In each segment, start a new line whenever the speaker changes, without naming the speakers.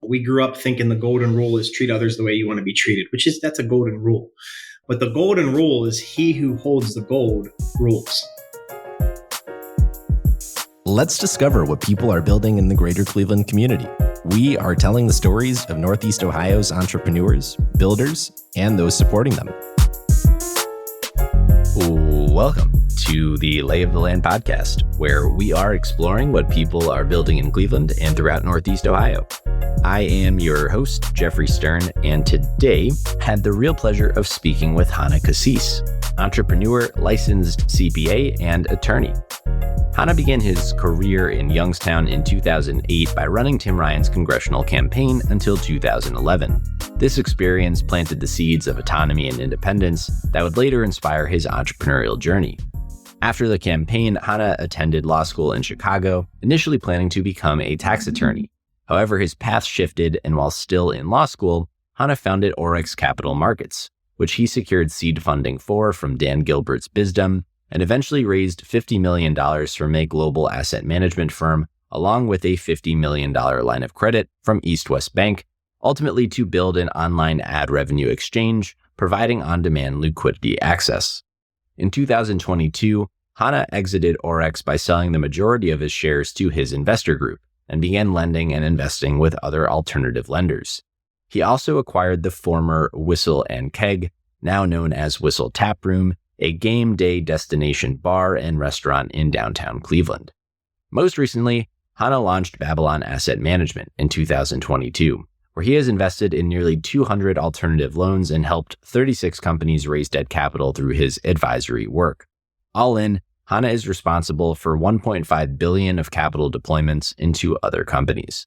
We grew up thinking the golden rule is treat others the way you want to be treated, that's a golden rule. But the golden rule is he who holds the gold rules.
Let's discover what people are building in the greater Cleveland community. We are telling the stories of Northeast Ohio's entrepreneurs, builders, and those supporting them. Welcome to the Lay of the Land podcast, where we are exploring what people are building in Cleveland and throughout Northeast Ohio. I am your host, Jeffrey Stern, and today had the real pleasure of speaking with Hanna Kassis, entrepreneur, licensed CPA, and attorney. Hanna began his career in Youngstown in 2008 by running Tim Ryan's congressional campaign until 2011. This experience planted the seeds of autonomy and independence that would later inspire his entrepreneurial journey. After the campaign, Hanna attended law school in Chicago, initially planning to become a tax attorney. However, his path shifted, and while still in law school, Hanna founded OAREX Capital Markets, which he secured seed funding for from Dan Gilbert's Bizdom, and eventually raised $50 million from a global asset management firm, along with a $50 million line of credit from East West Bank, ultimately to build an online ad revenue exchange, providing on-demand liquidity access. In 2022, Hanna exited OAREX by selling the majority of his shares to his investor group and began lending and investing with other alternative lenders. He also acquired the former Whistle Keg, now known as Whistle Taproom, a game day destination bar and restaurant in downtown Cleveland. Most recently, Hanna launched Babylon Asset Management in 2022, where he has invested in nearly 200 alternative loans and helped 36 companies raise debt capital through his advisory work. All in, Hanna is responsible for $1.5 billion of capital deployments into other companies.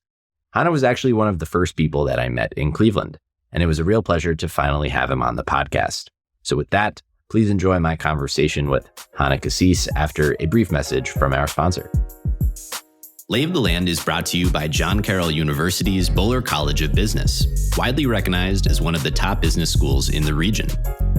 Hanna was actually one of the first people that I met in Cleveland, and it was a real pleasure to finally have him on the podcast. So with that, please enjoy my conversation with Hanna Kassis after a brief message from our sponsor. Lay of the Land is brought to you by John Carroll University's Boler College of Business, widely recognized as one of the top business schools in the region.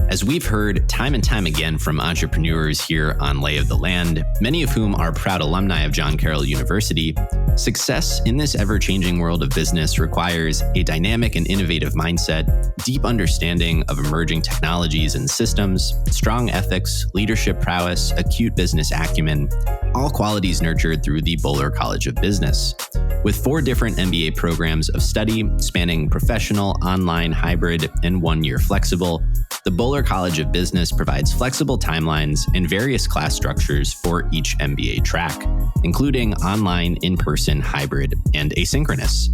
As we've heard time and time again from entrepreneurs here on Lay of the Land, many of whom are proud alumni of John Carroll University, success in this ever-changing world of business requires a dynamic and innovative mindset, deep understanding of emerging technologies and systems, strong ethics, leadership prowess, acute business acumen, all qualities nurtured through the Boler College of Business. With 4 different MBA programs of study spanning professional, online, hybrid, and 1-year flexible, the Boler College of Business provides flexible timelines and various class structures for each MBA track, including online, in-person, hybrid, and asynchronous,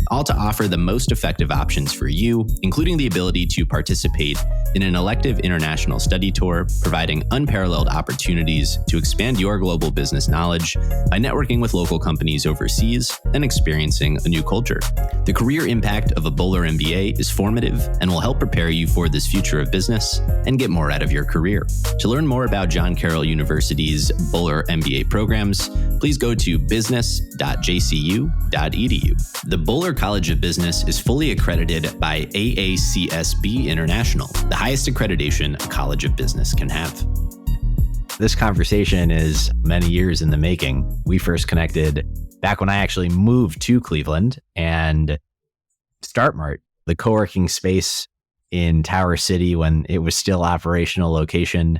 all to offer the most effective options for you, including the ability to participate in an elective international study tour, providing unparalleled opportunities to expand your global business knowledge by networking with local companies overseas and experiencing a new culture. The career impact of a Boler MBA is formative and will help prepare you for this future of business and get more out of your career. To learn more about John Carroll University's Boler MBA programs, please go to business.jcu.edu. The Boler College of Business is fully accredited by AACSB International, the highest accreditation a college of business can have. This conversation is many years in the making. We first connected back when I actually moved to Cleveland, and StartMart, the co-working space in Tower City when it was still operational location.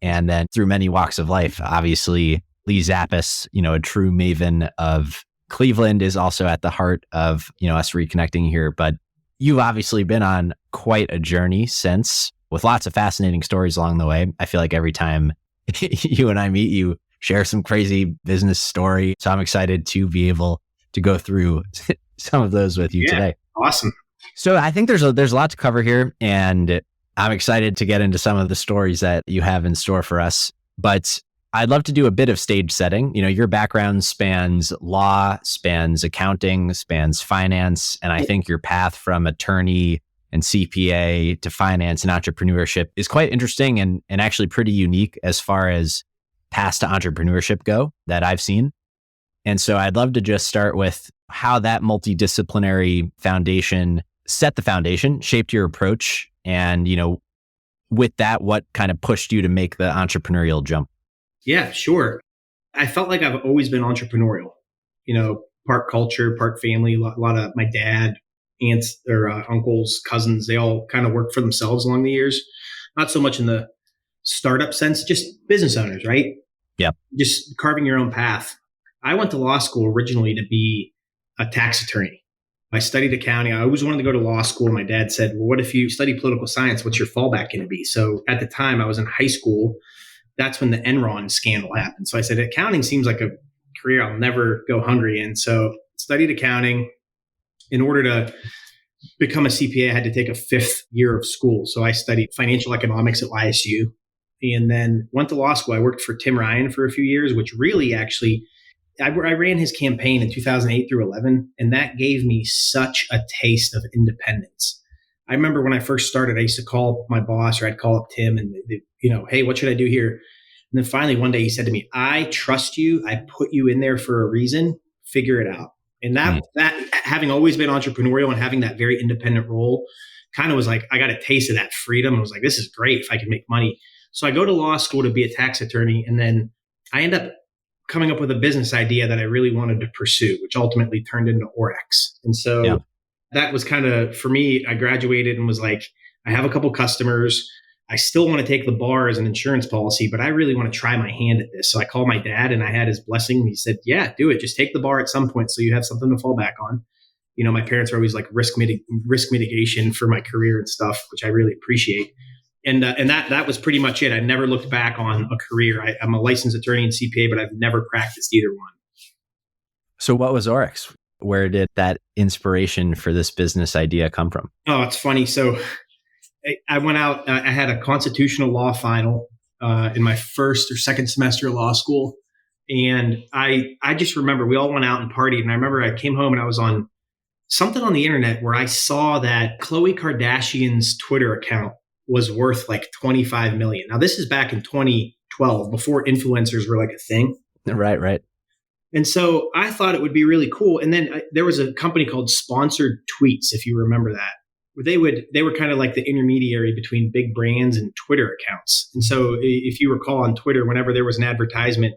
And then through many walks of life, obviously Lee Zappis, a true maven of Cleveland, is also at the heart of, us reconnecting here. But you've obviously been on quite a journey since, with lots of fascinating stories along the way. I feel like every time you and I meet, you share some crazy business story. So I'm excited to be able to go through some of those with you today.
Awesome.
So I think there's a lot to cover here, and I'm excited to get into some of the stories that you have in store for us. But I'd love to do a bit of stage setting. Your background spans law, spans accounting, spans finance, and I think your path from attorney and CPA to finance and entrepreneurship is quite interesting and actually pretty unique as far as paths to entrepreneurship go that I've seen. And so I'd love to just start with how that multidisciplinary foundation set the foundation, shaped your approach, and, with that, what kind of pushed you to make the entrepreneurial jump?
Yeah, sure. I felt like I've always been entrepreneurial, part culture, part family. A lot of my dad aunts or uncles, cousins, they all kind of worked for themselves along the years. Not so much in the startup sense, just business owners, right?
Yeah.
Just carving your own path. I went to law school originally to be a tax attorney. I studied accounting. I always wanted to go to law school. My dad said, well, what if you study political science? What's your fallback going to be? So at the time I was in high school. That's when the Enron scandal happened. So I said, accounting seems like a career I'll never go hungry in. So studied accounting. In order to become a CPA, I had to take a 5th year of school. So I studied financial economics at YSU and then went to law school. I worked for Tim Ryan for a few years, which really actually, I ran his campaign in 2008 through 11, and that gave me such a taste of independence. I remember when I first started, I used to call my boss, or I'd call up Tim and, hey, what should I do here? And then finally one day he said to me, I trust you. I put you in there for a reason. Figure it out. And that having always been entrepreneurial and having that very independent role kind of was like, I got a taste of that freedom. I was like, this is great if I can make money. So I go to law school to be a tax attorney. And then I end up coming up with a business idea that I really wanted to pursue, which ultimately turned into OAREX. And so that was kind of, for me, I graduated and was like, I have a couple customers. I still want to take the bar as an insurance policy, but I really want to try my hand at this. So I called my dad and I had his blessing. He said, yeah, do it. Just take the bar at some point so you have something to fall back on. My parents are always like risk mitigation for my career and stuff, which I really appreciate. And that was pretty much it. I never looked back on a career. I'm a licensed attorney and CPA, but I've never practiced either one.
So what was OAREX? Where did that inspiration for this business idea come from?
Oh, it's funny. So I went out, I had a constitutional law final in my first or second semester of law school. And I just remember we all went out and partied. And I remember I came home and I was on something on the internet where I saw that Khloe Kardashian's Twitter account was worth like 25 million. Now this is back in 2012 before influencers were like a thing.
Right.
And so I thought it would be really cool. And then there was a company called Sponsored Tweets, if you remember that. They were kind of like the intermediary between big brands and Twitter accounts. And so if you recall on Twitter, whenever there was an advertisement,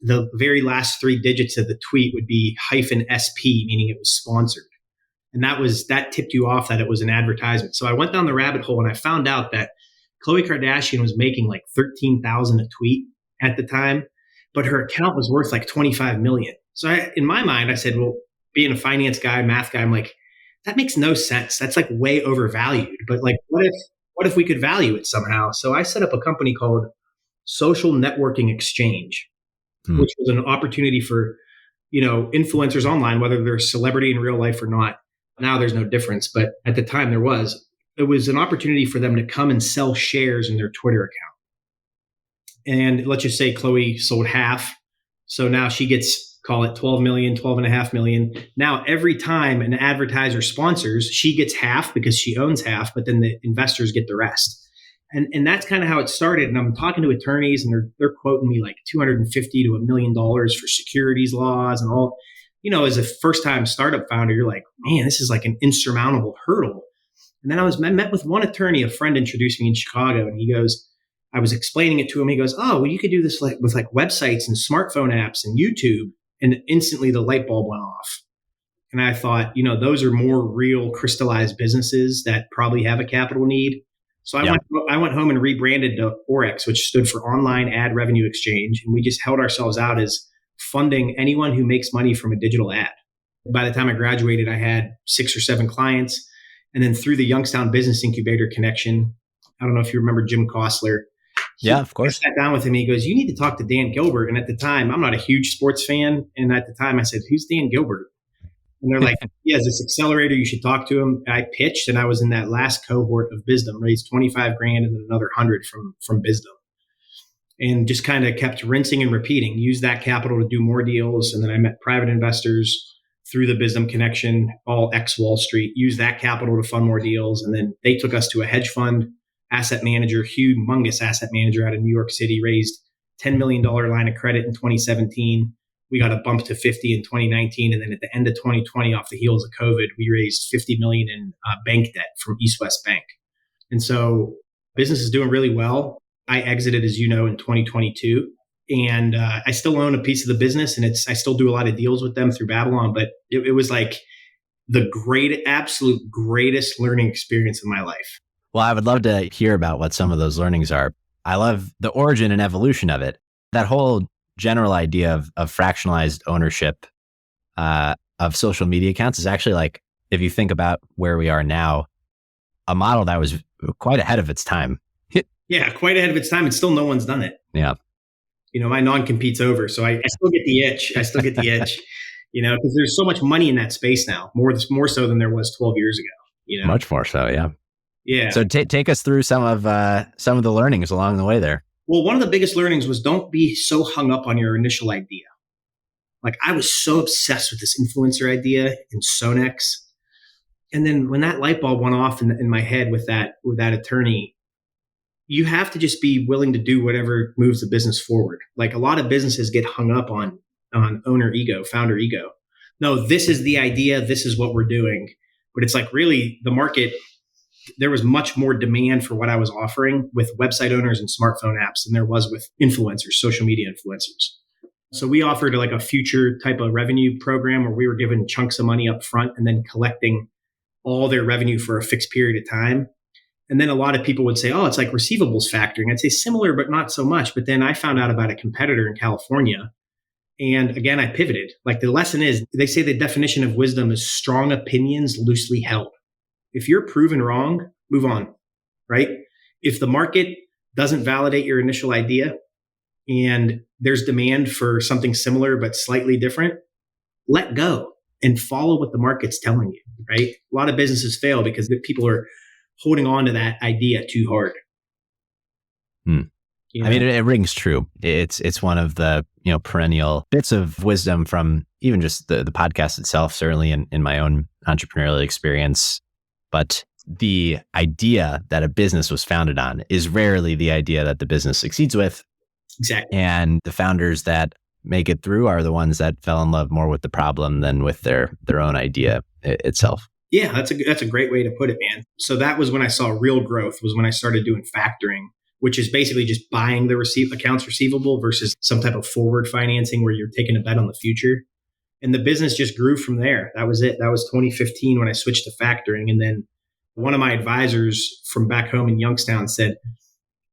the very last 3 digits of the tweet would be -SP, meaning it was sponsored. And that tipped you off that it was an advertisement. So I went down the rabbit hole and I found out that Khloe Kardashian was making like $13,000 a tweet at the time, but her account was worth like 25 million. So in my mind, I said, well, being a finance guy, math guy, I'm like, that makes no sense. That's like way overvalued. But like, what if we could value it somehow? So I set up a company called Social Networking Exchange, which was an opportunity for, influencers online, whether they're a celebrity in real life or not. Now there's no difference, but at the time there was. It was an opportunity for them to come and sell shares in their Twitter account. And let's just say Khloe sold half. So now she gets, call it 12 million, 12.5 million. Now, every time an advertiser sponsors, she gets half because she owns half, but then the investors get the rest. And that's kind of how it started. And I'm talking to attorneys and they're quoting me like $250,000 to $1 million for securities laws and all. As a first-time startup founder, you're like, man, this is like an insurmountable hurdle. And then I met with one attorney, a friend introduced me in Chicago, and he goes, I was explaining it to him. He goes, oh, well, you could do this like with like websites and smartphone apps and YouTube. And instantly the light bulb went off. And I thought, those are more real crystallized businesses that probably have a capital need. So I went home and rebranded to OAREX, which stood for Online Ad Revenue Exchange. And we just held ourselves out as funding anyone who makes money from a digital ad. By the time I graduated, I had 6 or 7 clients. And then through the Youngstown Business Incubator connection, I don't know if you remember Jim Kostler.
Yeah, of course.
I sat down with him. He goes, you need to talk to Dan Gilbert. And at the time, I'm not a huge sports fan. And at the time I said, who's Dan Gilbert? And they're like, he has this accelerator. You should talk to him. And I pitched and I was in that last cohort of Bizdom, raised 25 grand and then another 100 from Bizdom. And just kind of kept rinsing and repeating, use that capital to do more deals. And then I met private investors through the Bizdom connection, all ex-Wall Street, use that capital to fund more deals. And then they took us to a hedge fund asset manager, humongous asset manager out of New York City, raised $10 million line of credit in 2017. We got a bump to 50 in 2019. And then at the end of 2020, off the heels of COVID, we raised 50 million in bank debt from East West Bank. And so business is doing really well. I exited, as you know, in 2022. And I still own a piece of the business and I still do a lot of deals with them through Babylon. But it was like, the absolute greatest learning experience of my life.
Well, I would love to hear about what some of those learnings are. I love the origin and evolution of it. That whole general idea of fractionalized ownership of social media accounts is actually, like, if you think about where we are now, a model that was quite ahead of its time.
Yeah, quite ahead of its time, and still no one's done it.
Yeah.
My non-compete's over, so I still get the itch. Because there's so much money in that space now, more so than there was 12 years ago.
Much more so, yeah.
Yeah.
So take us through some of the learnings along the way there.
Well, one of the biggest learnings was don't be so hung up on your initial idea. Like, I was so obsessed with this influencer idea in Sonex. And then when that light bulb went off in my head with that attorney, you have to just be willing to do whatever moves the business forward. Like, a lot of businesses get hung up on owner ego, founder ego. No, this is the idea. This is what we're doing. But it's like, really, the market, there was much more demand for what I was offering with website owners and smartphone apps than there was with influencers, social media influencers. So we offered like a future type of revenue program where we were given chunks of money up front and then collecting all their revenue for a fixed period of time. And then a lot of people would say, oh, it's like receivables factoring. I'd say similar, but not so much. But then I found out about a competitor in California. And again, I pivoted. Like, the lesson is, they say the definition of wisdom is strong opinions loosely held. If you're proven wrong, move on, right? If the market doesn't validate your initial idea and there's demand for something similar but slightly different, let go and follow what the market's telling you, right? A lot of businesses fail because people are holding on to that idea too hard.
I mean, it rings true. It's one of the perennial bits of wisdom from even just the podcast itself, certainly in my own entrepreneurial experience. But the idea that a business was founded on is rarely the idea that the business succeeds with.
Exactly.
And the founders that make it through are the ones that fell in love more with the problem than with their own idea itself.
Yeah, that's a great way to put it, man. So that was when I saw real growth, was when I started doing factoring, which is basically just buying the accounts receivable versus some type of forward financing where you're taking a bet on the future. And the business just grew from there. That was it. That was 2015 when I switched to factoring. And then one of my advisors from back home in Youngstown said,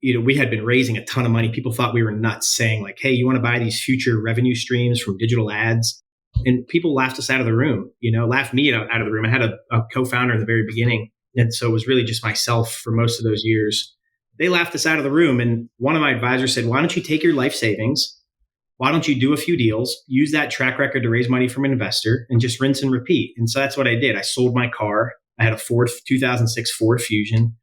we had been raising a ton of money. People thought we were nuts, saying like, hey, you want to buy these future revenue streams from digital ads? And people laughed us out of the room, laughed me out of the room. I had a co-founder in the very beginning. And so it was really just myself for most of those years. They laughed us out of the room. And one of my advisors said, why don't you take your life savings? Why don't you do a few deals, use that track record to raise money from an investor, and just rinse and repeat? And so that's what I did. I sold my car. I had a 2006 Ford Fusion,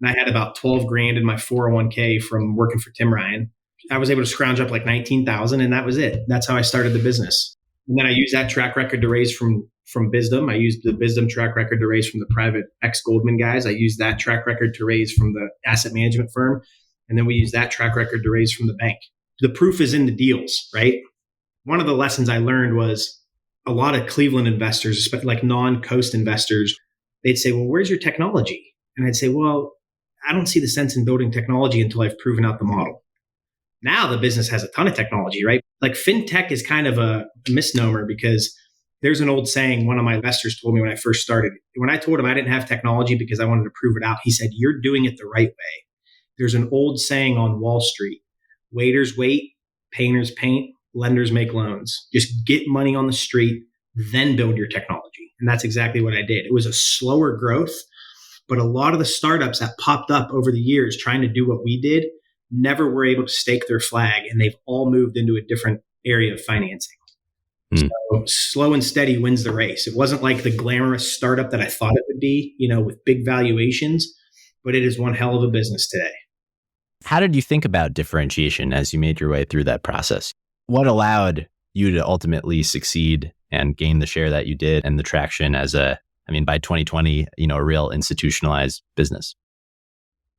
and I had about 12 grand in my 401k from working for Tim Ryan. I was able to scrounge up like 19,000, and that was it. That's how I started the business. And then I used that track record to raise from Bizdom. I used the Bizdom track record to raise from the private ex-Goldman guys. I used that track record to raise from the asset management firm. And then we used that track record to raise from the bank. The proof is in the deals, right? One of the lessons I learned was a lot of Cleveland investors, like non-coast investors, they'd say, well, where's your technology? And I'd say, well, I don't see the sense in building technology until I've proven out the model. Now the business has a ton of technology, right? Like, fintech is kind of a misnomer because there's an old saying one of my investors told me when I first started. When I told him I didn't have technology because I wanted to prove it out, he said, you're doing it the right way. There's an old saying on Wall Street: waiters wait, painters paint, lenders make loans. Just get money on the street, then build your technology. And that's exactly what I did. It was a slower growth, but a lot of the startups that popped up over the years trying to do what we did never were able to stake their flag, and they've all moved into a different area of financing. So slow and steady wins the race. It wasn't like the glamorous startup that I thought it would be, with big valuations, but it is one hell of a business today.
How did you think about differentiation as you made your way through that process? What allowed you to ultimately succeed and gain the share that you did and the traction by 2020, a real institutionalized business?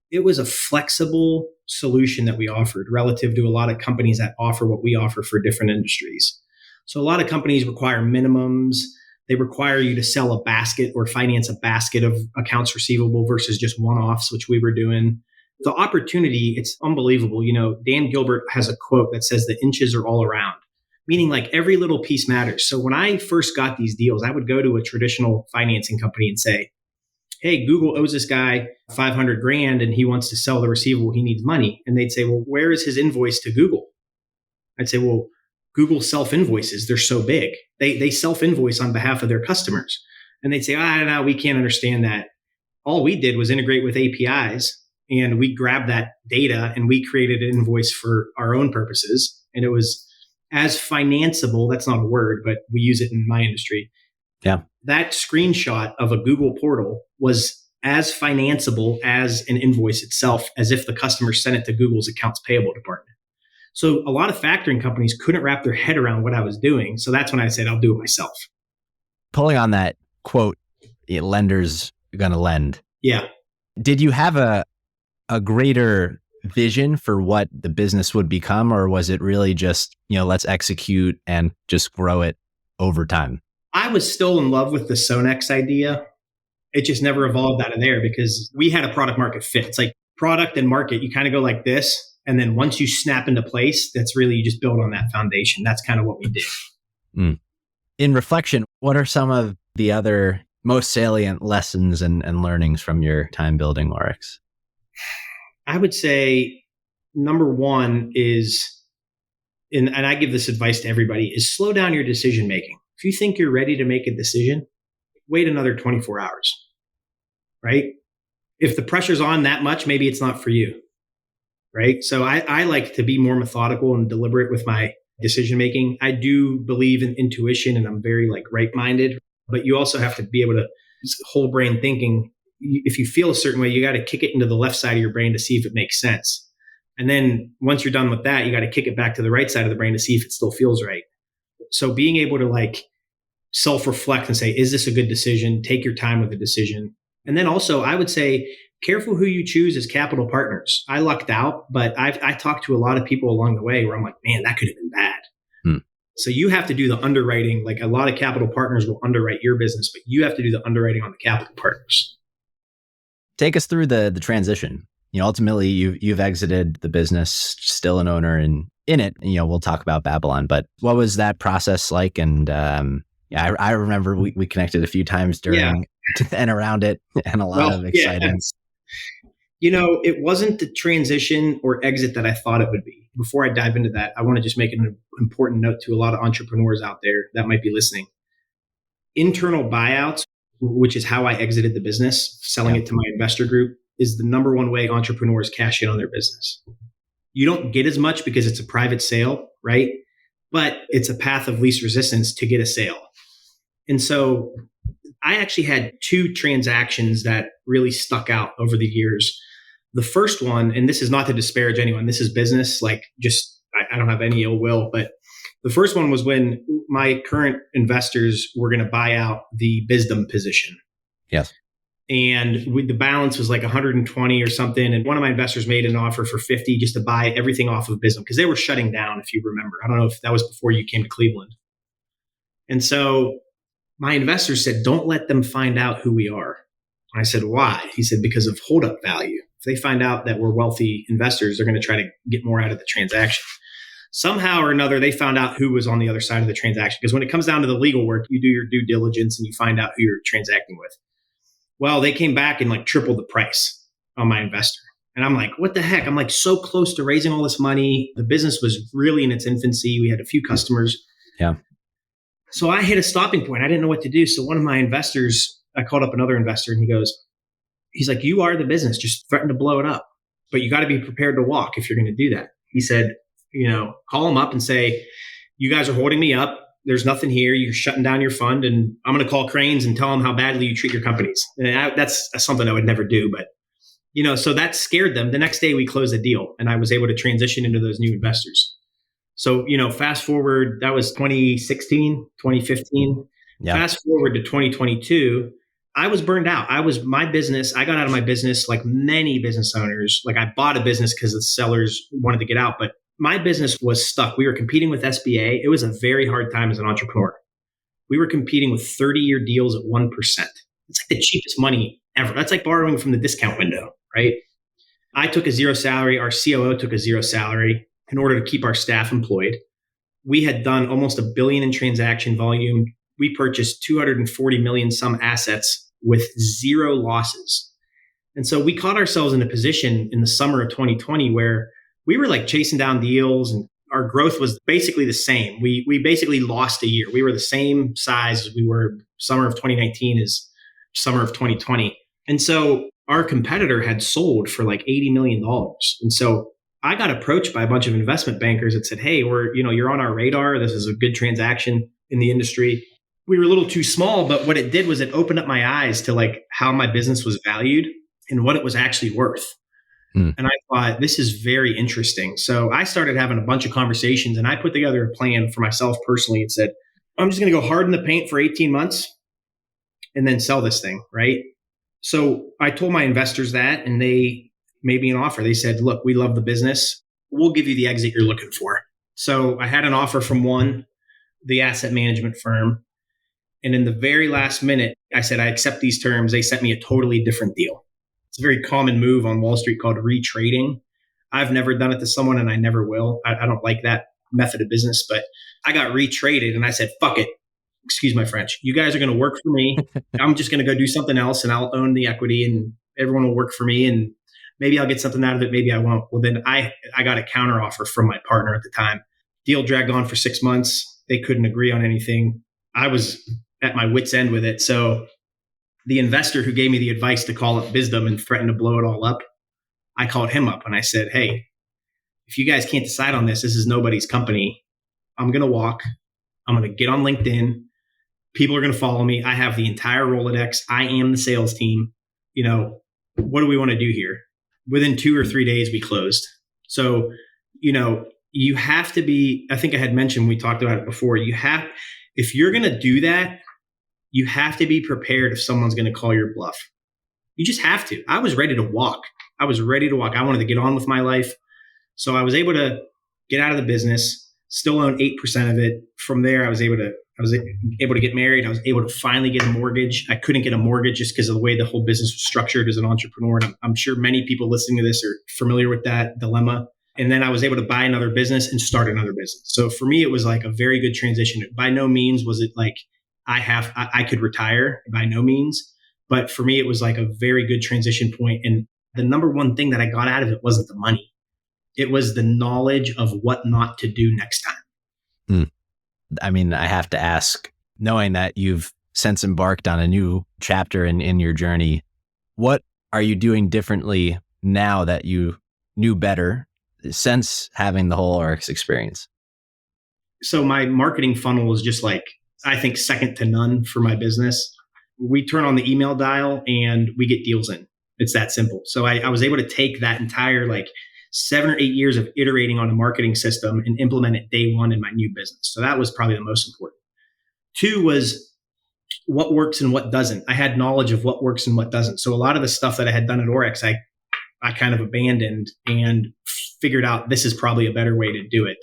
It was a flexible solution that we offered relative to a lot of companies that offer what we offer for different industries. So a lot of companies require minimums. They require you to sell a basket or finance a basket of accounts receivable versus just one-offs, which we were doing. The opportunity, it's unbelievable. Dan Gilbert has a quote that says the inches are all around. meaning like every little piece matters. So when I first got these deals, I would go to a traditional financing company and say, hey, Google owes this guy 500 grand and he wants to sell the receivable. He needs money. And they'd say, well, where is his invoice to Google? I'd say, well, Google self-invoices. They're so big. They self-invoice on behalf of their customers. And they'd say, no, we can't understand that. All we did was integrate with APIs, and we grabbed that data and we created an invoice for our own purposes. And it was as financeable. That's not a word, but we use it in my industry.
Yeah.
That screenshot of a Google portal was as financeable as an invoice itself, as if the customer sent it to Google's accounts payable department. So a lot of factoring companies couldn't wrap their head around what I was doing. So that's when I said, I'll do it myself.
Pulling on that quote, lender's going to lend.
Yeah.
Did you have a greater vision for what the business would become, or was it really just, let's execute and just grow it over time?
I was still in love with the Sonex idea. It just never evolved out of there because we had a product market fit. It's like product and market, you kind of go like this. And then once you snap into place, that's really, you just build on that foundation. That's kind of what we did.
Mm. In reflection, what are some of the other most salient lessons and learnings from your time building OAREX?
I would say number one is, and I give this advice to everybody, is slow down your decision making. If you think you're ready to make a decision, wait another 24 hours, right? If the pressure's on that much, maybe it's not for you, right? So I like to be more methodical and deliberate with my decision making. I do believe in intuition and I'm very right-minded, but you also have to be able to whole brain thinking. If you feel a certain way, you got to kick it into the left side of your brain to see if it makes sense. And then once you're done with that, you got to kick it back to the right side of the brain to see if it still feels right. So being able to self-reflect and say, is this a good decision? Take your time with the decision. And then also I would say, careful who you choose as capital partners. I lucked out, but I talked to a lot of people along the way where I'm like, man, that could have been bad. So you have to do the underwriting. Like a lot of capital partners will underwrite your business, but you have to do the underwriting on the capital partners.
Take us through the transition. Ultimately you've exited the business, still an owner in it. We'll talk about Babylon, but what was that process like? And I remember we connected a few times during and around it, and a lot of exciting.
It wasn't the transition or exit that I thought it would be. Before I dive into that, I want to just make an important note to a lot of entrepreneurs out there that might be listening. Internal buyouts, which is how I exited the business, selling it to my investor group, is the number one way entrepreneurs cash in on their business. You don't get as much because it's a private sale, right? But it's a path of least resistance to get a sale. And so I actually had two transactions that really stuck out over the years. The first one, and this is not to disparage anyone, this is business, I don't have any ill will, but the first one was when my current investors were going to buy out the Bizdom position.
Yes.
And the balance was 120 or something. And one of my investors made an offer for 50 just to buy everything off of Bizdom because they were shutting down, if you remember. I don't know if that was before you came to Cleveland. And so my investors said, don't let them find out who we are. I said, why? He said, because of holdup value. If they find out that we're wealthy investors, they're going to try to get more out of the transaction. Somehow or another, they found out who was on the other side of the transaction. Because when it comes down to the legal work, you do your due diligence and you find out who you're transacting with. Well, they came back and tripled the price on my investor. And I'm like, what the heck? I'm so close to raising all this money. The business was really in its infancy. We had a few customers.
Yeah.
So I hit a stopping point. I didn't know what to do. So one of my investors, I called up another investor and he's like, you are the business. Just threaten to blow it up. But you got to be prepared to walk if you're going to do that. He said, call them up and say, you guys are holding me up. There's nothing here. You're shutting down your fund, and I'm going to call Cranes and tell them how badly you treat your companies. And that's something I would never do. But, so that scared them. The next day we closed the deal and I was able to transition into those new investors. So, fast forward, that was 2016, 2015. Yeah. Fast forward to 2022, I was burned out. I got out of my business like many business owners. I bought a business because the sellers wanted to get out, but my business was stuck. We were competing with SBA. It was a very hard time as an entrepreneur. We were competing with 30-year deals at 1%. It's the cheapest money ever. That's like borrowing from the discount window, right? I took a zero salary. Our COO took a zero salary in order to keep our staff employed. we had done almost $1 billion in transaction volume. We purchased 240 million some assets with zero losses. And so we caught ourselves in a position in the summer of 2020 where we were like chasing down deals and our growth was basically the same. We basically lost a year. We were the same size as we were summer of 2019 as summer of 2020. And so our competitor had sold for like $80 million. And so I got approached by a bunch of investment bankers that said, hey, you're on our radar. This is a good transaction in the industry. We were a little too small, but what it did was it opened up my eyes to like how my business was valued and what it was actually worth. And I thought, this is very interesting. So I started having a bunch of conversations and I put together a plan for myself personally and said, I'm just going to go hard in the paint for 18 months and then sell this thing, right? So I told my investors that and they made me an offer. They said, look, we love the business. We'll give you the exit you're looking for. So I had an offer from the asset management firm. And in the very last minute, I said, I accept these terms. They sent me a totally different deal. It's a very common move on Wall Street called retrading. I've never done it to someone and I never will. I don't like that method of business, but I got retraded and I said, fuck it. Excuse my French. You guys are going to work for me. I'm just going to go do something else and I'll own the equity and everyone will work for me and maybe I'll get something out of it. Maybe I won't. Well, then I got a counter offer from my partner at the time. Deal dragged on for 6 months. They couldn't agree on anything. I was at my wit's end with it. So the investor who gave me the advice to call up Bizdom and threaten to blow it all up, I called him up and I said, hey, if you guys can't decide on this, this is nobody's company. I'm going to walk. I'm going to get on LinkedIn. People are going to follow me. I have the entire Rolodex. I am the sales team. What do we want to do here? Within 2 or 3 days, we closed. So, you have to be, I think I had mentioned, we talked about it before. If you're going to do that, you have to be prepared if someone's going to call your bluff. You just have to. I was ready to walk. I wanted to get on with my life. So I was able to get out of the business, still own 8% of it. From there, I was able to get married. I was able to finally get a mortgage. I couldn't get a mortgage just because of the way the whole business was structured as an entrepreneur. And I'm sure many people listening to this are familiar with that dilemma. And then I was able to buy another business and start another business. So for me, it was like a very good transition. By no means was it like I could retire, by no means. But for me, it was like a very good transition point. And the number one thing that I got out of it wasn't the money. It was the knowledge of what not to do next time.
I mean, I have to ask, knowing that you've since embarked on a new chapter in your journey, what are you doing differently now that you knew better since having the whole OAREX experience?
So my marketing funnel is just like, I think, second to none for my business. We turn on the email dial and we get deals in. It's that simple. So I was able to take that entire 7 or 8 years of iterating on a marketing system and implement it day one in my new business. So that was probably the most important. 2 was what works and what doesn't. I had knowledge of what works and what doesn't. So a lot of the stuff that I had done at OAREX, I kind of abandoned and figured out this is probably a better way to do it.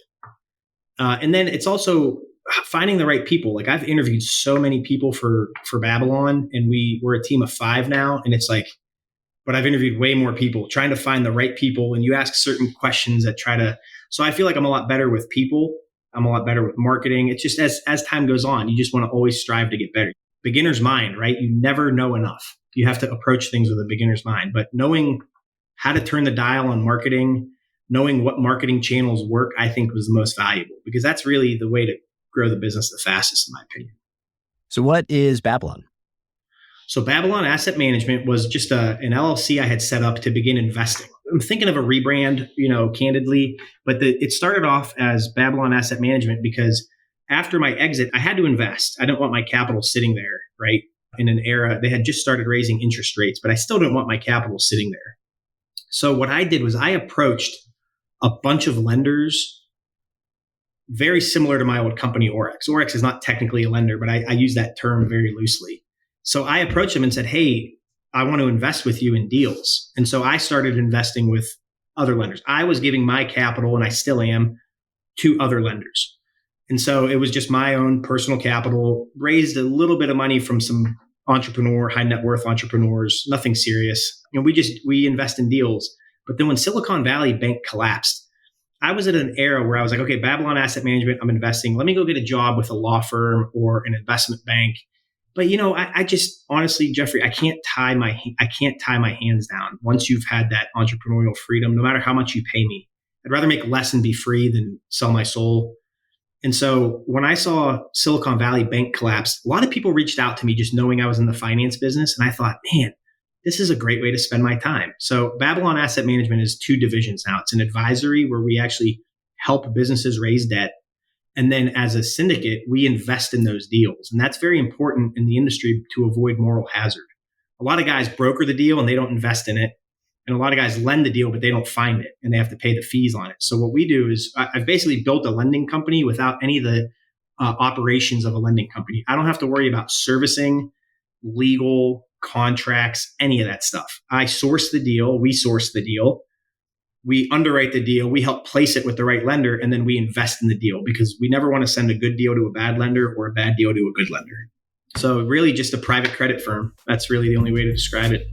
And then it's also finding the right people. Like I've interviewed so many people for Babylon and we're a team of 5 now. And it's like, but I've interviewed way more people trying to find the right people. And you ask certain questions so I feel like I'm a lot better with people. I'm a lot better with marketing. It's just as time goes on, you just want to always strive to get better. Beginner's mind, right? You never know enough. You have to approach things with a beginner's mind, but knowing how to turn the dial on marketing, knowing what marketing channels work, I think was the most valuable because that's really the way to grow the business the fastest, in my opinion.
So what is Babylon?
So Babylon Asset Management was just an LLC I had set up to begin investing. I'm thinking of a rebrand, candidly, but it started off as Babylon Asset Management because after my exit, I had to invest. I didn't want my capital sitting there, right? In an era, they had just started raising interest rates, but I still didn't want my capital sitting there. So what I did was I approached a bunch of lenders very similar to my old company, OAREX. OAREX is not technically a lender, but I use that term very loosely. So I approached them and said, hey, I want to invest with you in deals. And so I started investing with other lenders. I was giving my capital, and I still am, to other lenders. And so it was just my own personal capital, raised a little bit of money from some high net worth entrepreneurs, nothing serious. We invest in deals. But then when Silicon Valley Bank collapsed, I was at an era where I was like, okay, Babylon Asset Management, I'm investing. Let me go get a job with a law firm or an investment bank. But I just honestly, Jeffrey, I can't tie my hands down once you've had that entrepreneurial freedom, no matter how much you pay me. I'd rather make less and be free than sell my soul. And so when I saw Silicon Valley Bank collapse, a lot of people reached out to me just knowing I was in the finance business. And I thought, man, this is a great way to spend my time. So Babylon Asset Management is two divisions now. It's an advisory where we actually help businesses raise debt. And then as a syndicate, we invest in those deals. And that's very important in the industry to avoid moral hazard. A lot of guys broker the deal and they don't invest in it. And a lot of guys lend the deal, but they don't find it and they have to pay the fees on it. So what we do is I've basically built a lending company without any of the operations of a lending company. I don't have to worry about servicing, legal, contracts, any of that stuff. I source the deal. We source the deal. We underwrite the deal. We help place it with the right lender, and then we invest in the deal because we never want to send a good deal to a bad lender or a bad deal to a good lender. So really just a private credit firm. That's really the only way to describe it.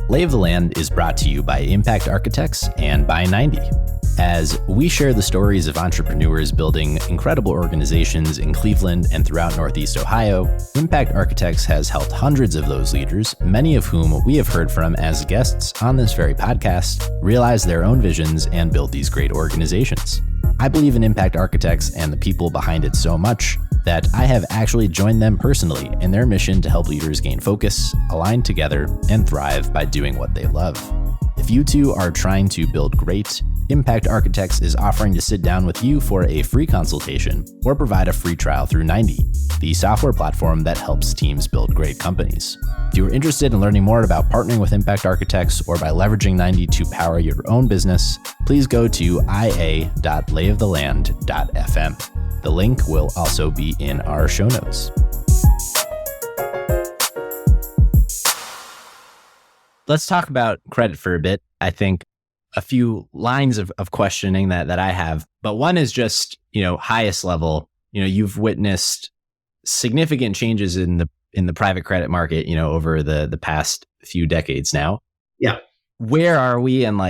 Lay of the Land is brought to you by Impact Architects and by 90. As we share the stories of entrepreneurs building incredible organizations in Cleveland and throughout Northeast Ohio, Impact Architects has helped hundreds of those leaders, many of whom we have heard from as guests on this very podcast, realize their own visions and build these great organizations. I believe in Impact Architects and the people behind it so much that I have actually joined them personally in their mission to help leaders gain focus, align together, and thrive by doing what they love. If you too are trying to build great, Impact Architects is offering to sit down with you for a free consultation or provide a free trial through 90, the software platform that helps teams build great companies. If you are interested in learning more about partnering with Impact Architects or by leveraging 90 to power your own business, please go to ia.layoftheland.fm. The link will also be in our show notes. Let's talk about credit for a bit. I think a few lines of questioning that I have, but one is just, highest level. You've witnessed significant changes in the private credit market, over the past few decades now.
Yeah.
Where are we? And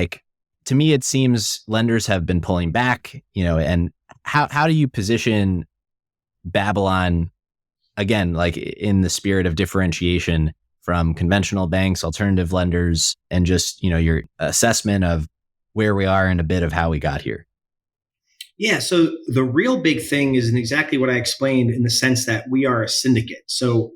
to me, it seems lenders have been pulling back, and how do you position Babylon again, in the spirit of differentiation from conventional banks, alternative lenders, and just, your assessment of where we are and a bit of how we got here?
Yeah. So the real big thing is exactly what I explained, in the sense that we are a syndicate. So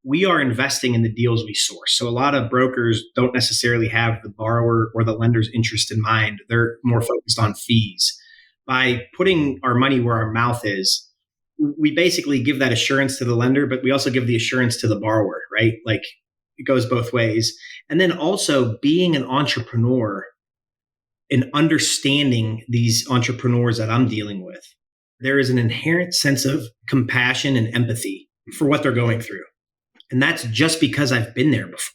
we are investing in the deals we source. So a lot of brokers don't necessarily have the borrower or the lender's interest in mind. They're more focused on fees. By putting our money where our mouth is, we basically give that assurance to the lender, but we also give the assurance to the borrower, right? It goes both ways. And then also being an entrepreneur and understanding these entrepreneurs that I'm dealing with, there is an inherent sense of compassion and empathy for what they're going through. And that's just because I've been there before.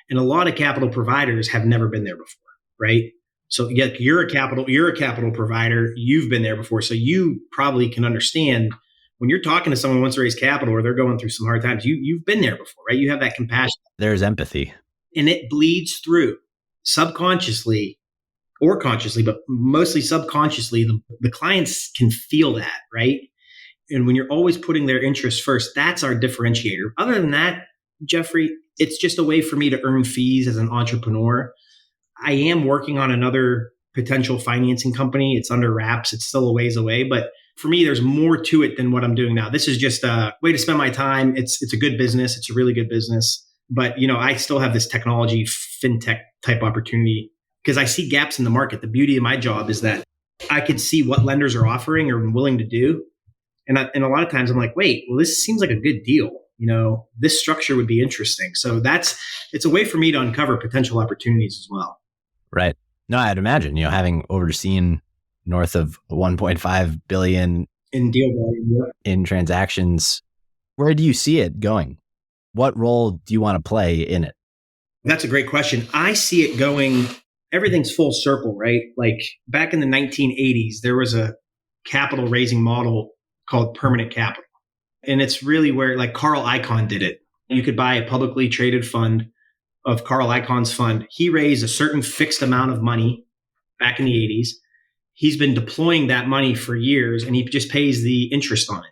And a lot of capital providers have never been there before, right? So yeah, you're a capital provider. You've been there before. So you probably can understand when you're talking to someone who wants to raise capital or they're going through some hard times, you've been there before, right? You have that compassion.
There's empathy.
And it bleeds through subconsciously or consciously, but mostly subconsciously. The clients can feel that, right? And when you're always putting their interests first, that's our differentiator. Other than that, Jeffrey, it's just a way for me to earn fees as an entrepreneur. I am working on another potential financing company. It's under wraps. It's still a ways away, but for me, there's more to it than what I'm doing now. This is just a way to spend my time. It's a good business. It's a really good business. But, I still have this technology, fintech type opportunity because I see gaps in the market. The beauty of my job is that I can see what lenders are offering or willing to do. And a lot of times I'm like, wait, well, this seems like a good deal. This structure would be interesting. So it's a way for me to uncover potential opportunities as well.
Right. No, I'd imagine, having overseen north of 1.5 billion
in deal volume,
in transactions, where do you see it going? What role do you want to play in it?
That's a great question. I see it going, everything's full circle, right? Back in the 1980s, there was a capital raising model called permanent capital. And it's really where Carl Icahn did it. You could buy a publicly traded fund of Carl Icahn's fund. He raised a certain fixed amount of money back in the 80s. He's been deploying that money for years, and he just pays the interest on it,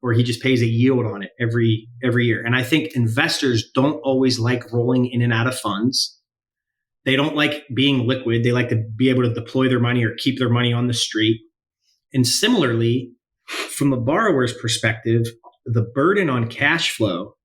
or he just pays a yield on it every year. And I think investors don't always like rolling in and out of funds. They don't like being liquid. They like to be able to deploy their money or keep their money on the street. And similarly, from the borrower's perspective, the burden on cash flow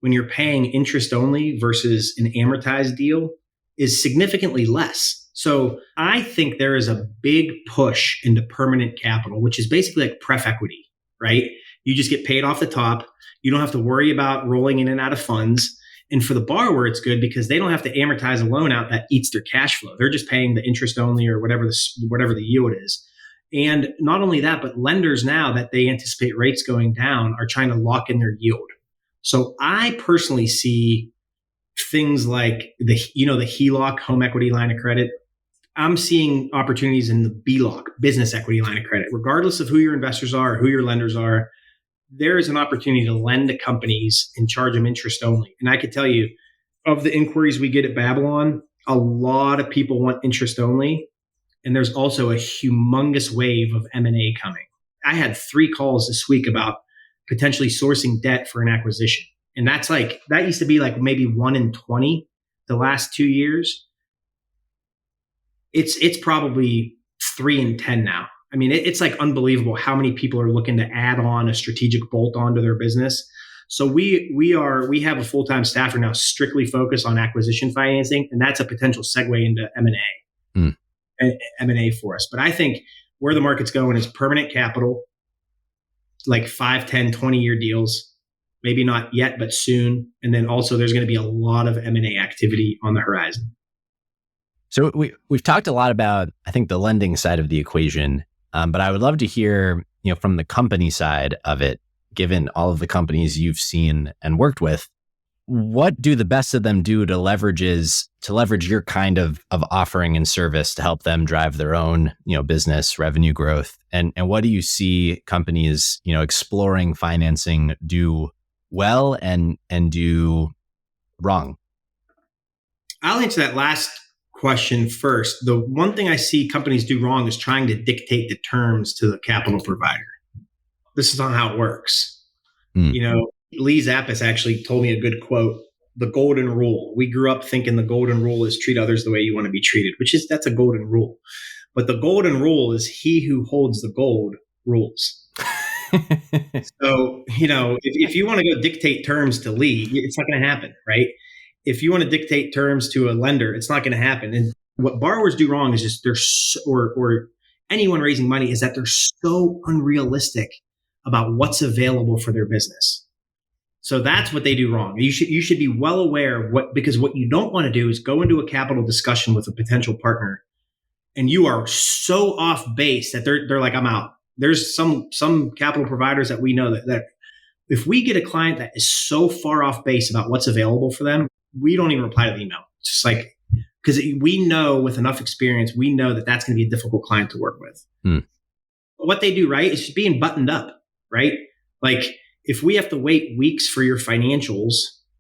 when you're paying interest only versus an amortized deal is significantly less. So I think there is a big push into permanent capital, which is basically like pref equity, right? You just get paid off the top. You don't have to worry about rolling in and out of funds. And for the borrower, it's good because they don't have to amortize a loan out that eats their cash flow. They're just paying the interest only or whatever the yield is. And not only that, but lenders now that they anticipate rates going down are trying to lock in their yield. So I personally see things like the HELOC, home equity line of credit. I'm seeing opportunities in the BLOC, business equity line of credit. Regardless of who your investors are or who your lenders are, there is an opportunity to lend to companies and charge them interest only. And I could tell you, of the inquiries we get at Babylon, a lot of people want interest only. And there's also a humongous wave of M&A coming. I had 3 calls this week about potentially sourcing debt for an acquisition. And that used to be like maybe 1 in 20 the last 2 years. It's probably 3 in 10 now. I mean, it's like unbelievable how many people are looking to add on a strategic bolt on to their business. So we have a full-time staffer now strictly focused on acquisition financing, and that's a potential segue into M&A. M&A for us. But I think where the market's going is permanent capital, like 5, 10, 20-year deals. Maybe not yet, but soon. And then also there's going to be a lot of M&A activity on the horizon.
So we've talked a lot about, I think, the lending side of the equation, but I would love to hear, from the company side of it, given all of the companies you've seen and worked with, what do the best of them do to leverage your kind of offering and service to help them drive their own, business revenue growth? And what do you see companies, exploring financing do well and do wrong?
I'll answer that last question first. The one thing I see companies do wrong is trying to dictate the terms to the capital provider. This is not how it works. Lee Zappis actually told me a good quote, the golden rule. We grew up thinking the golden rule is treat others the way you want to be treated, that's a golden rule. But the golden rule is he who holds the gold rules. So, if you want to go dictate terms to Lee, it's not going to happen, right? If you want to dictate terms to a lender, it's not going to happen. And what borrowers do wrong is just or anyone raising money is that they're so unrealistic about what's available for their business. So that's what they do wrong. You should be well aware of because what you don't want to do is go into a capital discussion with a potential partner and you are so off base that they're like, I'm out. There's some capital providers that we know that if we get a client that is so far off base about what's available for them, we don't even reply to the email. It's just like, because we know with enough experience, we know that that's going to be a difficult client to work with. But what they do right is just being buttoned up, right? Like, if we have to wait weeks for your financials,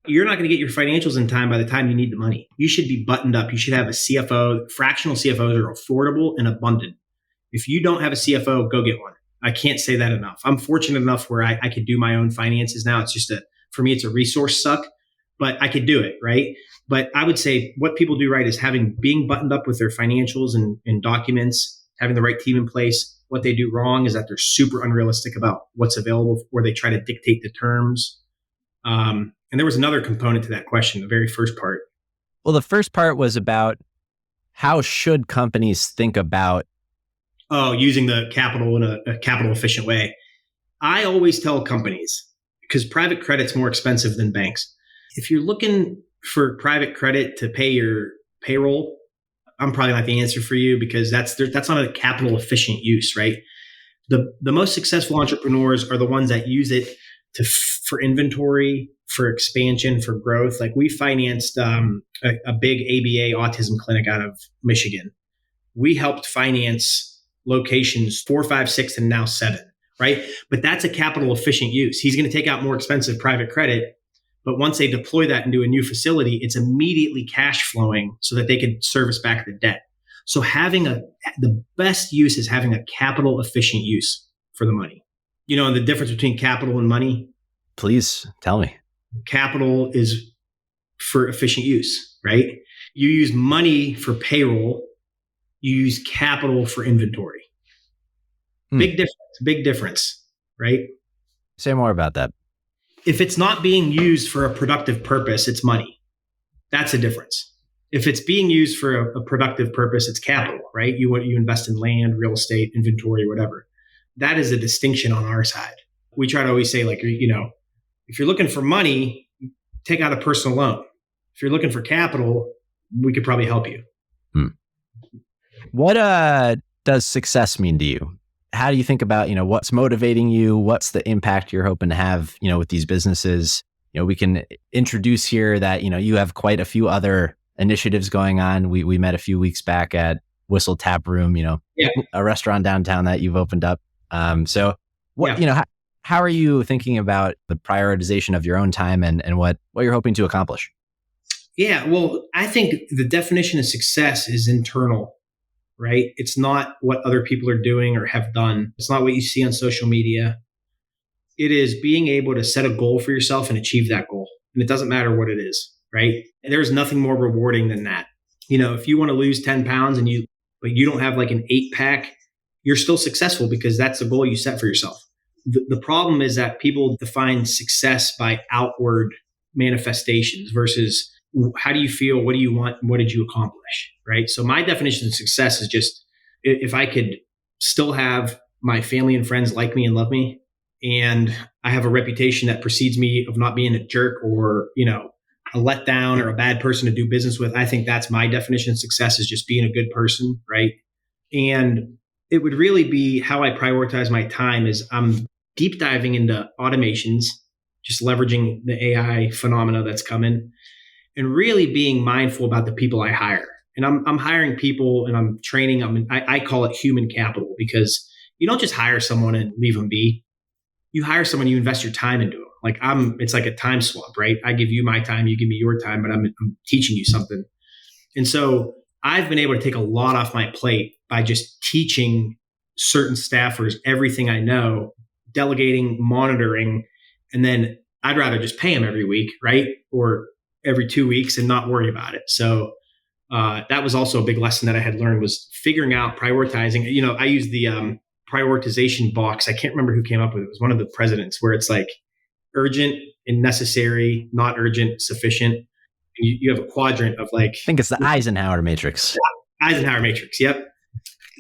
you're not going to get your financials in time by the time you need the money. You should be buttoned up. You should have a CFO. Fractional CFOs are affordable and abundant. If you don't have a CFO, go get one. I can't say that enough. I'm fortunate enough where I could do my own finances now. It's just for me, it's a resource suck, but I could do it, right? But I would say what people do right is being buttoned up with their financials and documents, having the right team in place. What they do wrong is that they're super unrealistic about what's available, or they try to dictate the terms. And there was another component to that question, the very first part.
Well, the first part was about how should companies think about
using the capital in a capital efficient way. I always tell companies, because private credit's more expensive than banks. If you're looking for private credit to pay your payroll, I'm probably not the answer for you, because that's not a capital efficient use, right? The most successful entrepreneurs are the ones that use it for inventory, for expansion, for growth. Like, we financed a big ABA autism clinic out of Michigan. We helped finance locations 4, 5, 6, and now 7, right? But that's a capital efficient use. He's going to take out more expensive private credit. But once they deploy that into a new facility, it's immediately cash flowing so that they could service back the debt. So the best use is having a capital efficient use for the money. You know, the difference between capital and money?
Please tell me.
Capital is for efficient use, right? You use money for payroll. You use capital for inventory. Big difference, right?
Say more about that.
If it's not being used for a productive purpose, it's money. That's the difference. If it's being used for a productive purpose, it's capital, right? You invest in land, real estate, inventory, whatever. That is a distinction on our side. We try to always say, like, you know, if you're looking for money, take out a personal loan. If you're looking for capital, we could probably help you.
What does success mean to you? How do you think about, you know, what's motivating you? What's the impact you're hoping to have, you know, with these businesses? You know, we can introduce here that, you know, you have quite a few other initiatives going on. We met a few weeks back at Whistle Taproom, you know, a restaurant downtown that you've opened up. So what, you know, how are you thinking about the prioritization of your own time and what you're hoping to accomplish?
Yeah, well, I think the definition of success is internal, right? It's not what other people are doing or have done. It's not what you see on social media. It is being able to set a goal for yourself and achieve that goal. And it doesn't matter what it is, right? And there's nothing more rewarding than that. You know, if you want to lose 10 pounds but you don't have like an 8-pack, you're still successful because that's the goal you set for yourself. The problem is that people define success by outward manifestations versus how do you feel? What do you want? What did you accomplish? Right. So my definition of success is just if I could still have my family and friends like me and love me, and I have a reputation that precedes me of not being a jerk or, you know, a letdown or a bad person to do business with. I think that's my definition of success, is just being a good person. Right. And it would really be how I prioritize my time is I'm deep diving into automations, just leveraging the AI phenomena that's coming, and really being mindful about the people I hire. And I'm hiring people and I'm training them. I call it human capital, because you don't just hire someone and leave them be. You hire someone, you invest your time into them. Like it's like a time swap, right? I give you my time, you give me your time, but I'm teaching you something. And so I've been able to take a lot off my plate by just teaching certain staffers everything I know, delegating, monitoring, and then I'd rather just pay them every week, right? Or every 2 weeks and not worry about it. So that was also a big lesson that I had learned, was figuring out, prioritizing. You know, I use the prioritization box. I can't remember who came up with it. It was one of the presidents, where it's like urgent and necessary, not urgent, sufficient. And you have a quadrant of like,
I think it's the Eisenhower matrix.
Eisenhower matrix. Yep.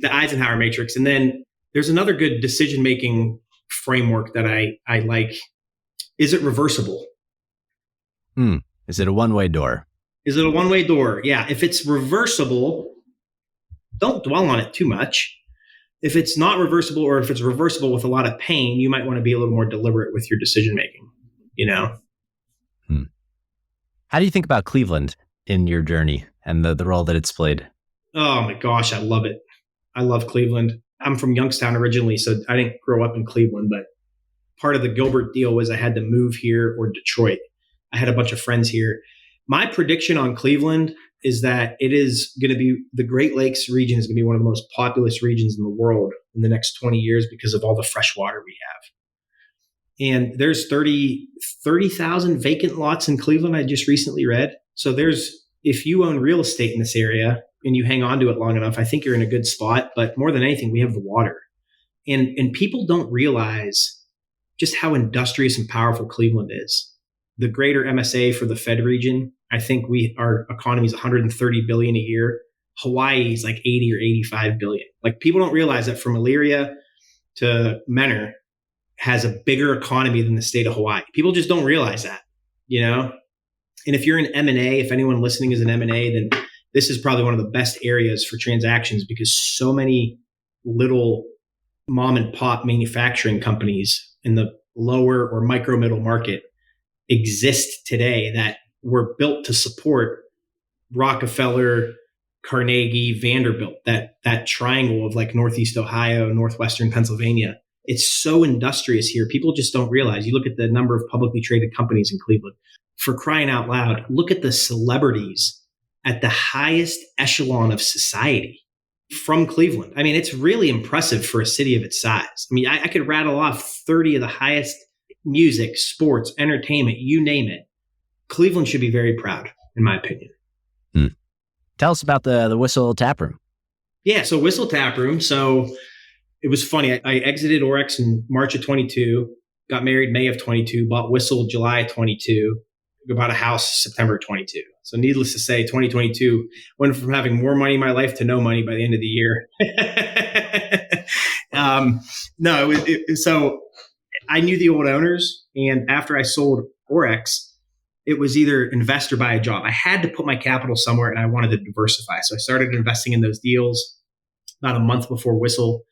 The Eisenhower matrix. And then there's another good decision-making framework that I like. Is it reversible?
Is it a one-way door?
Is it a one-way door? Yeah. If it's reversible, don't dwell on it too much. If it's not reversible, or if it's reversible with a lot of pain, you might want to be a little more deliberate with your decision-making, you know?
How do you think about Cleveland in your journey and the role that it's played?
Oh my gosh, I love it. I love Cleveland. I'm from Youngstown originally, so I didn't grow up in Cleveland, but part of the Gilbert deal was I had to move here or Detroit. I had a bunch of friends here. My prediction on Cleveland is that it is going to be, the Great Lakes region is going to be one of the most populous regions in the world in the next 20 years because of all the fresh water we have. And there's 30,000 vacant lots in Cleveland, I just recently read. So if you own real estate in this area and you hang on to it long enough, I think you're in a good spot. But more than anything, we have the water. And people don't realize just how industrious and powerful Cleveland is. The greater MSA for the Fed region, I think our economy is 130 billion a year. Hawaii is like 80 or 85 billion. Like, people don't realize that from Elyria to Menor has a bigger economy than the state of Hawaii. People just don't realize that, you know? And if you're in M&A, if anyone listening is in M&A, then this is probably one of the best areas for transactions, because so many little mom and pop manufacturing companies in the lower or micro middle market exist today that were built to support Rockefeller, Carnegie, Vanderbilt, that triangle of like Northeast Ohio, Northwestern Pennsylvania. It's so industrious here. People just don't realize. You look at the number of publicly traded companies in Cleveland. For crying out loud, look at the celebrities at the highest echelon of society. from Cleveland. I mean, it's really impressive for a city of its size. I mean, I could rattle off 30 of the highest music, sports, entertainment, you name it. Cleveland should be very proud, in my opinion.
Tell us about the Whistle Taproom.
Yeah, so Whistle Taproom. So it was funny. I exited OAREX in March of 22, got married May of 22, bought Whistle July 22, bought a house September 22. So needless to say, 2022 went from having more money in my life to no money by the end of the year. So I knew the old owners. And after I sold OAREX, it was either invest or buy a job. I had to put my capital somewhere and I wanted to diversify. So I started investing in those deals about a month before Whistle.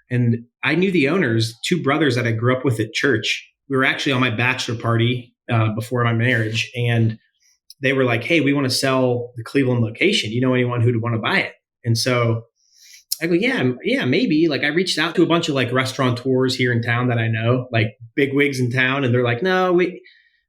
And I knew the owners, two brothers that I grew up with at church. We were actually on my bachelor party before my marriage. And they were like, hey, we want to sell the Cleveland location. You know anyone who'd want to buy it? And so I go, yeah, maybe. Like I reached out to a bunch of like restaurateurs here in town that I know, like big wigs in town. And they're like, no,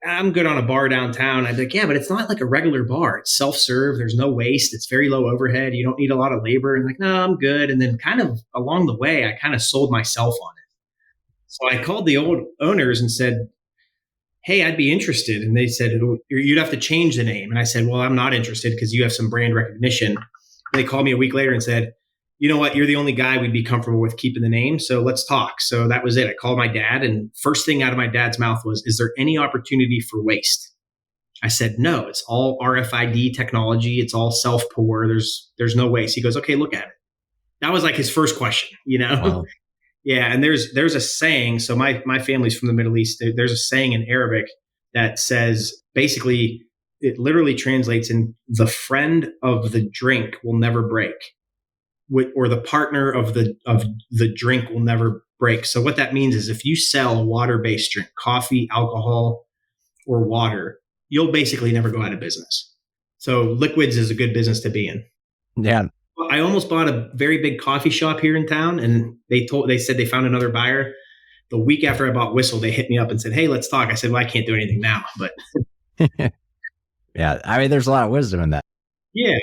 I'm good on a bar downtown. I'd be like, yeah, but it's not like a regular bar. It's self-serve. There's no waste. It's very low overhead. You don't need a lot of labor. And like, no, I'm good. And then kind of along the way, I kind of sold myself on it. So I called the old owners and said, hey, I'd be interested. And they said, you'd have to change the name. And I said, well, I'm not interested because you have some brand recognition. They called me a week later and said, you know what? You're the only guy we'd be comfortable with keeping the name. So let's talk. So that was it. I called my dad and first thing out of my dad's mouth was, is there any opportunity for waste? I said, no, it's all RFID technology. It's all self-pour. There's no waste. He goes, okay, look at it. That was like his first question, you know? Wow. Yeah. And there's a saying. So my family's from the Middle East. There's a saying in Arabic that says, basically, it literally translates in the friend of the drink will never break. Or the partner of the drink will never break. So what that means is if you sell a water-based drink, coffee, alcohol, or water, you'll basically never go out of business. So liquids is a good business to be in.
Yeah.
I almost bought a very big coffee shop here in town, and they said they found another buyer. The week after I bought Whistle, they hit me up and said, hey, let's talk. I said, well, I can't do anything now, but.
Yeah. I mean, there's a lot of wisdom in that.
Yeah.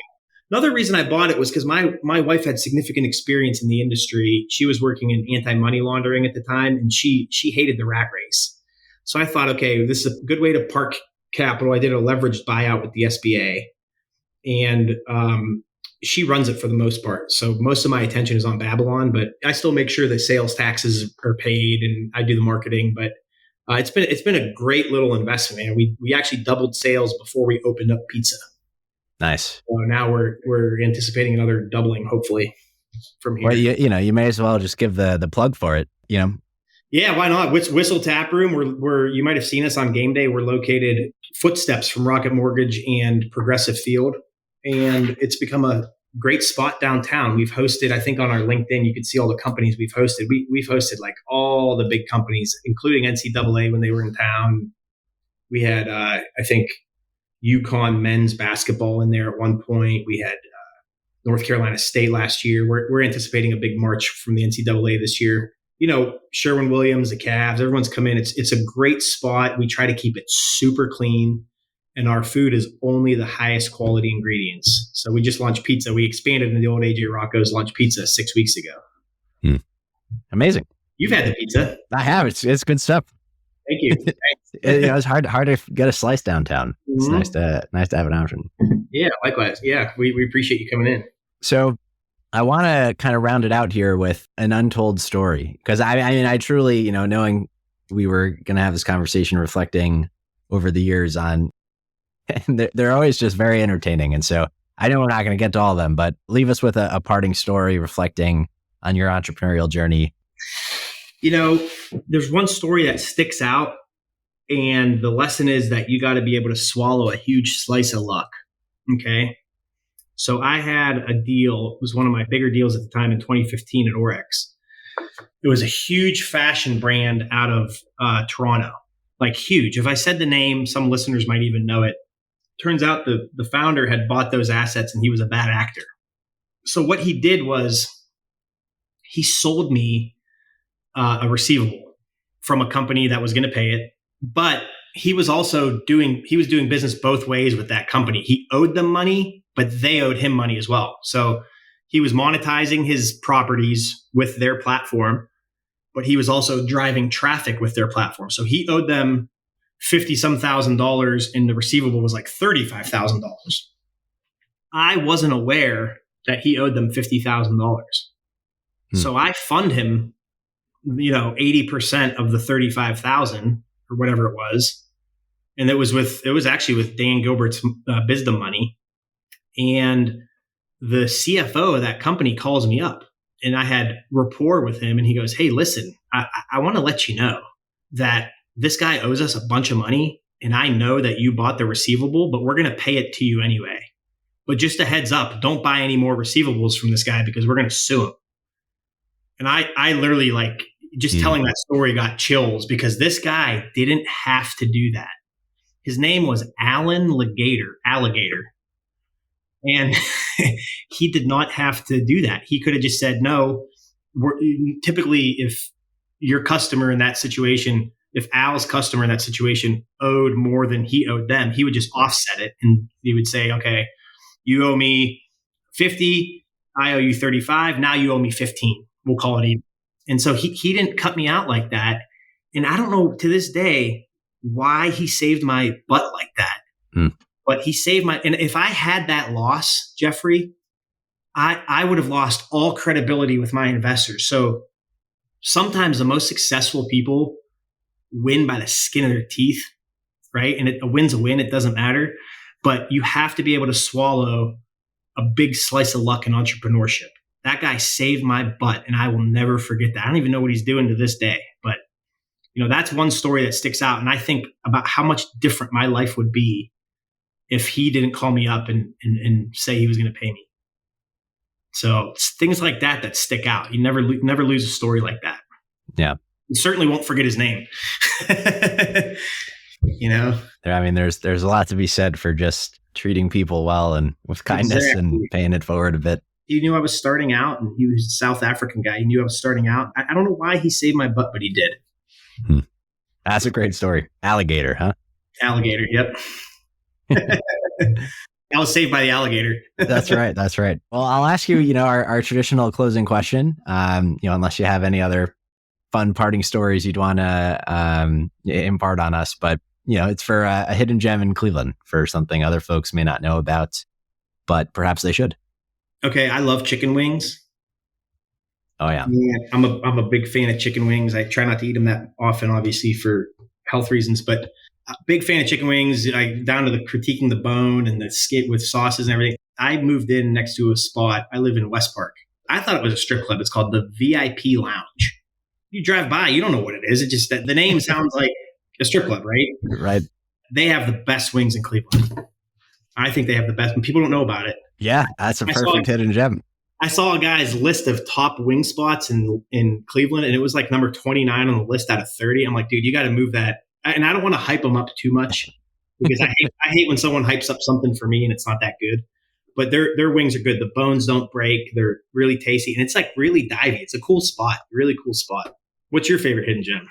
Another reason I bought it was because my wife had significant experience in the industry. She was working in anti-money laundering at the time, and she hated the rat race. So I thought, okay, this is a good way to park capital. I did a leveraged buyout with the SBA, and she runs it for the most part. So most of my attention is on Babylon, but I still make sure that sales taxes are paid and I do the marketing. But it's been a great little investment, man. We actually doubled sales before we opened up pizza.
Nice.
So now we're anticipating another doubling, hopefully, from here.
Well, you may as well just give the plug for it.
Yeah, why not? Whistle Taproom. We're you might have seen us on game day. We're located footsteps from Rocket Mortgage and Progressive Field, and it's become a great spot downtown. We've hosted, I think, on our LinkedIn, you can see all the companies we've hosted. We've hosted like all the big companies, including NCAA when they were in town. We had, I think, UConn men's basketball in there at one point. We had North Carolina State last year. We're anticipating a big march from the NCAA this year. Sherwin-Williams, the Cavs, everyone's come in. It's a great spot. We try to keep it super clean, and our food is only the highest quality ingredients. So we just launched pizza. We expanded into the old AJ Rocco's lunch pizza 6 weeks ago.
Amazing.
You've had the pizza.
I have. It's good stuff.
Thank you.
It's hard to get a slice downtown. It's nice to have an option.
Yeah, likewise. Yeah, we appreciate you coming in.
So I want to kind of round it out here with an untold story, because I truly, knowing we were going to have this conversation, reflecting over the years on, and they're always just very entertaining. And so I know we're not going to get to all of them, but leave us with a parting story reflecting on your entrepreneurial journey.
There's one story that sticks out, and the lesson is that you got to be able to swallow a huge slice of luck. Okay. So I had a deal. It was one of my bigger deals at the time in 2015 at OAREX. It was a huge fashion brand out of Toronto, like huge. If I said the name, some listeners might even know it. Turns out the founder had bought those assets and he was a bad actor. So what he did was he sold me a receivable from a company that was going to pay it, but he was doing business both ways with that company. He owed them money, but they owed him money as well. So he was monetizing his properties with their platform, but he was also driving traffic with their platform. So he owed them 50 some $1,000 and the receivable was like $35,000. I wasn't aware that he owed them $50,000. So I fund him, 80% of the 35,000 or whatever it was. And it was actually with Dan Gilbert's Bizdom money. And the CFO of that company calls me up, and I had rapport with him, and he goes, "Hey, listen, I want to let you know that this guy owes us a bunch of money, and I know that you bought the receivable, but we're going to pay it to you anyway. But just a heads up, don't buy any more receivables from this guy because we're going to sue him." And I literally, like, just telling that story got chills because this guy didn't have to do that. His name was Alligator. And he did not have to do that. He could have just said, no, typically if your customer in that situation, if Al's customer in that situation owed more than he owed them, he would just offset it. And he would say, okay, you owe me 50, I owe you 35. Now you owe me 15. We'll call it even. And so he didn't cut me out like that. And I don't know to this day why he saved my butt like that. But he saved and if I had that loss, Jeffrey, I would have lost all credibility with my investors. So sometimes the most successful people win by the skin of their teeth, right? And a win's a win. It doesn't matter. But you have to be able to swallow a big slice of luck in entrepreneurship. That guy saved my butt, and I will never forget that. I don't even know what he's doing to this day. But, that's one story that sticks out. And I think about how much different my life would be if he didn't call me up and say he was going to pay me. So it's things like that stick out. You never lose a story like that.
Yeah.
You certainly won't forget his name. I
mean, there's a lot to be said for just treating people well and with kindness and paying it forward a bit.
He knew I was starting out, and he was a South African guy. He knew I was starting out. I don't know why he saved my butt, but he did.
That's a great story. Alligator, huh?
Alligator. Yep. I was saved by the alligator.
That's right. Well, I'll ask you, our traditional closing question, unless you have any other fun parting stories you'd want to impart on us. But, it's for a hidden gem in Cleveland, for something other folks may not know about, but perhaps they should. Okay.
I love chicken wings.
Oh, yeah.
I'm a big fan of chicken wings. I try not to eat them that often, obviously, for health reasons, but a big fan of chicken wings. Down to the critiquing the bone and the skit with sauces and everything. I moved in next to a spot. I live in West Park. I thought it was a strip club. It's called the VIP Lounge. You drive by, you don't know what it is. It just that the name sounds like a strip club, right?
Right.
They have the best wings in Cleveland. I think they have the best, and people don't know about it.
Yeah, that's a perfect hidden gem.
I saw a guy's list of top wing spots in Cleveland, and it was like number 29 on the list out of 30. I'm like, dude, you got to move that. And I don't want to hype them up too much because I hate when someone hypes up something for me and it's not that good. But their wings are good. The bones don't break. They're really tasty, and it's like really divey. It's a cool spot, really cool spot. What's your favorite hidden gem?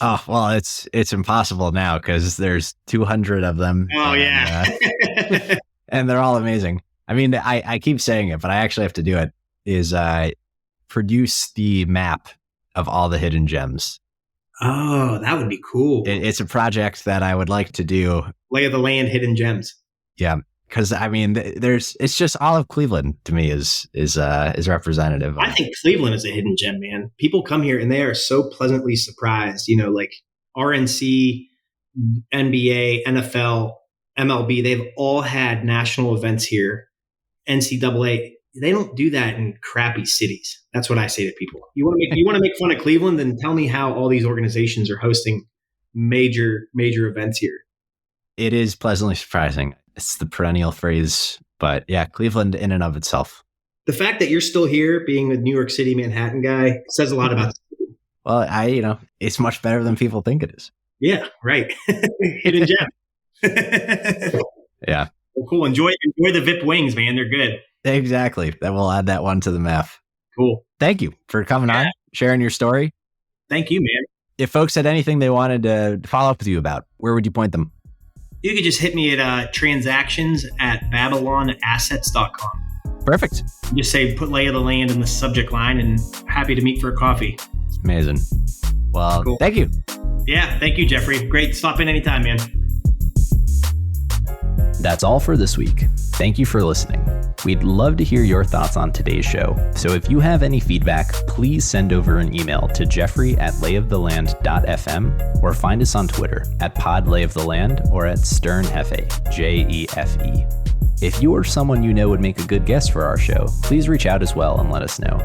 Oh, well, it's impossible now because there's 200 of them.
Oh, yeah.
And they're all amazing. I mean, I keep saying it, but I actually have to do it, is produce the map of all the hidden gems.
Oh, that would be cool.
It's a project that I would like to do.
Lay of the land, hidden gems.
Yeah. Because I mean, it's just all of Cleveland to me is representative.
I think Cleveland is a hidden gem, man. People come here and they are so pleasantly surprised. Like RNC, NBA, NFL, MLB, they've all had national events here. NCAA, they don't do that in crappy cities. That's what I say to people. You want to make fun of Cleveland, then tell me how all these organizations are hosting major events here.
It is pleasantly surprising. It's the perennial phrase, but yeah, Cleveland in and of itself.
The fact that you're still here, being a New York City, Manhattan guy, says a lot about it.
Well, it's much better than people think it is.
Yeah, right. Hidden gem.
Yeah.
Well, cool. Enjoy the VIP wings, man. They're good.
Exactly. Then we'll add that one to the map.
Cool.
Thank you for coming on, sharing your story.
Thank you, man.
If folks had anything they wanted to follow up with you about, where would you point them?
You could just hit me at transactions@babylonassets.com.
Perfect.
Just say, put lay of the land in the subject line, and happy to meet for a coffee.
Amazing. Well, cool. Thank you.
Yeah, thank you, Jeffrey. Great. Stop in anytime, man.
That's all for this week. Thank you for listening. We'd love to hear your thoughts on today's show. So if you have any feedback, please send over an email to jeffrey@layoftheland.fm or find us on Twitter @podlayoftheland or @sternhefe, JEFE. If you or someone you know would make a good guest for our show, please reach out as well and let us know.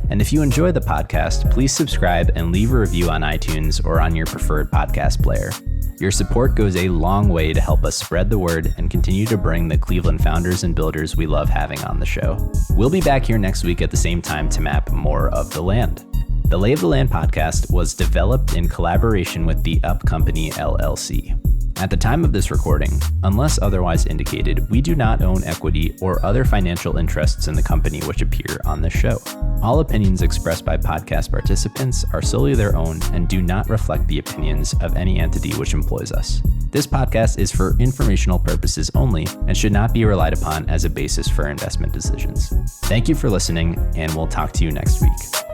And if you enjoy the podcast, please subscribe and leave a review on iTunes or on your preferred podcast player. Your support goes a long way to help us spread the word and continue to bring the Cleveland founders and builders we love having on the show. We'll be back here next week at the same time to map more of the land. The Lay of the Land podcast was developed in collaboration with the Up Company, LLC. At the time of this recording, unless otherwise indicated, we do not own equity or other financial interests in the company which appear on this show. All opinions expressed by podcast participants are solely their own and do not reflect the opinions of any entity which employs us. This podcast is for informational purposes only and should not be relied upon as a basis for investment decisions. Thank you for listening, and we'll talk to you next week.